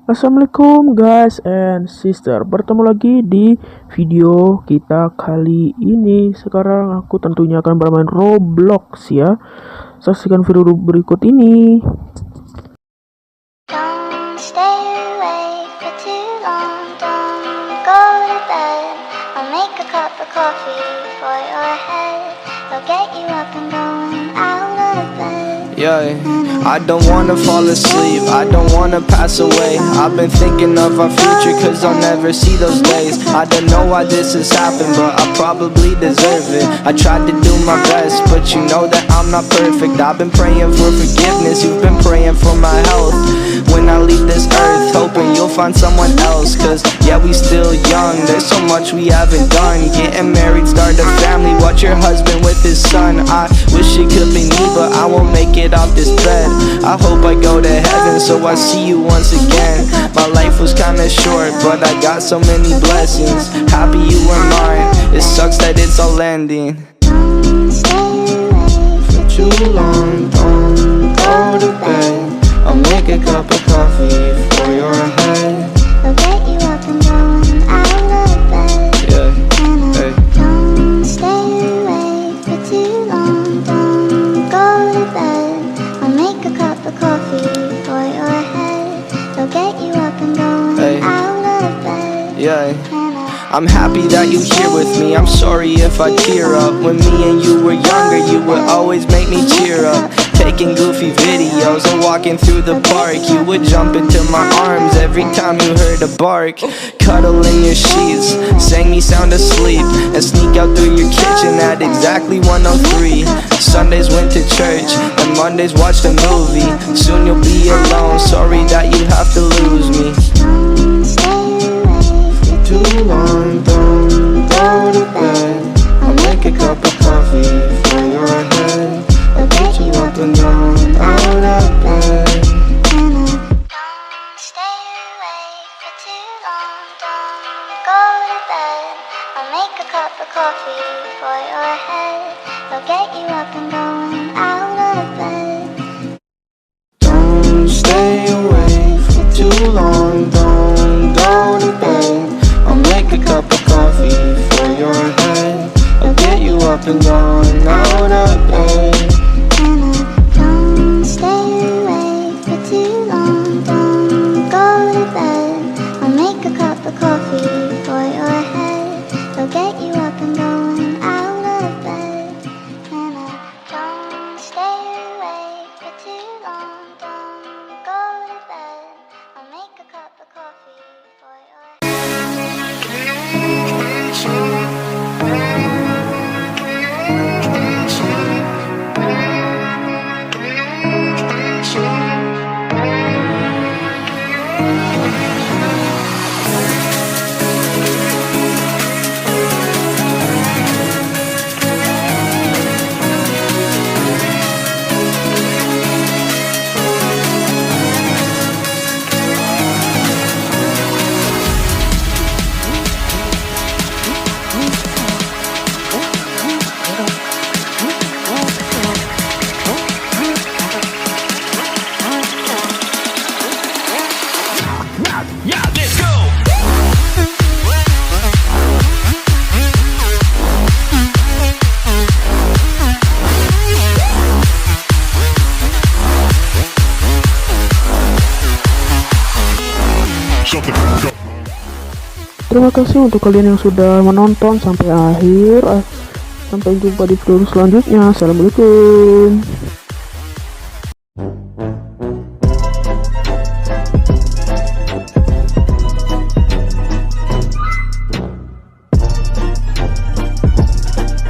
Assalamualaikum guys and sister, bertemu lagi di video kita kali ini. Sekarang aku tentunya akan bermain Roblox ya. Saksikan video berikut ini. Don't stay awake for too long, don't go to bed. I'll make a cup of coffee for your head. I'll get you up and going out of bed. Yeah, I don't wanna fall asleep, I don't wanna pass away. I've been thinking of our future cause I'll never see those days. I don't know why this has happened but I probably deserve it. I tried to do my best but you know that I'm not perfect. I've been praying for forgiveness, you've been praying for my health. When I leave this earth, hoping you'll find someone else. Cause yeah, we still young, there's so much we haven't done. Getting married, start a family, watch your husband with his son. I wish it could be me but I won't make it off this bed. I hope I go to heaven so I see you once again. My life was kinda short but I got so many blessings. Happy you were mine, it sucks that it's all ending. Don't stay awake For too long, don't go to bed. I'll make a cup of coffee for your head. I'll get you up and going out of bed. Yeah, And hey. don't stay awake for too long, don't go to bed. I'll make a cup of coffee for your head. I'll get you up and going Hey. out of bed. Yeah, And I'm happy that you're here with me. I'm sorry if I tear up. When me and you were younger, you would always make me cheer up. Taking goofy videos and walking through the park, you would jump into my arms every time you heard a bark. Cuddle in your sheets, sang me sound asleep, and sneak out through your kitchen at exactly 1:03. Sundays went to church, and Mondays watched a movie. Soon you'll be alone, sorry that you have to lose me. don't stay awake for Too long, don't go to bed. I'll make a cup of coffee for your head. I'll get you up and down out of bed. Don't stay awake for too long, don't go to bed. I'll make a cup of coffee for your head. I'll get you up and going out of bed. Don't stay awake for too long, don't go to bed. I'll make a cup of coffee for your head. I'll get you up and down out of bed. Don't stay awake for too long, don't go to bed. I'll make a cup of coffee for your head. I'll get you up and going out of bed. And don't stay awake for too long, don't go to bed. I'll make a cup of coffee for your Terima kasih untuk kalian yang sudah menonton sampai akhir. Sampai jumpa di video selanjutnya. Assalamualaikum.